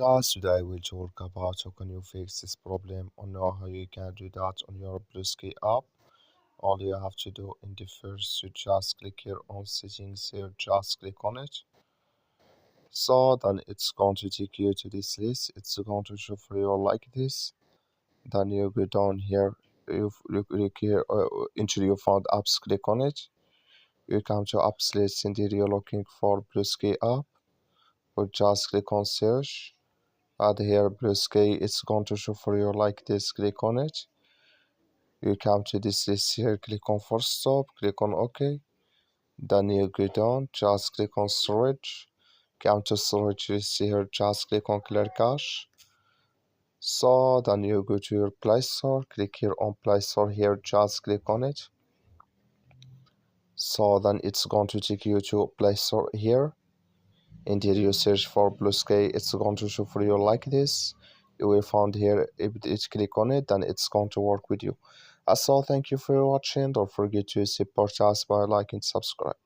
Guys, today I will talk about how can you fix this problem or know how you can do that on your Bluesky app. All you have to do in the first, you just click here on settings here, just click on it. So then it's going to take you to this list. It's going to show for you like this. Then you go down here, you click here until you found apps, click on it. You come to apps list and here you're looking for Bluesky app, or just click on search. Add here Bluesky, it's going to show for you like this, click on it. You come to this list here, click on force stop, click on OK. Then you go down, just click on storage. Come to storage list here, just click on clear cache. So then you go to your Play Store, click here on Play Store here, just click on it. So then it's going to take you to Play Store here. And here you search for Bluesky, it's going to show for you like this. You will find here, if you click on it, then it's going to work with you. So thank you for watching. Don't forget to support us by liking and subscribe.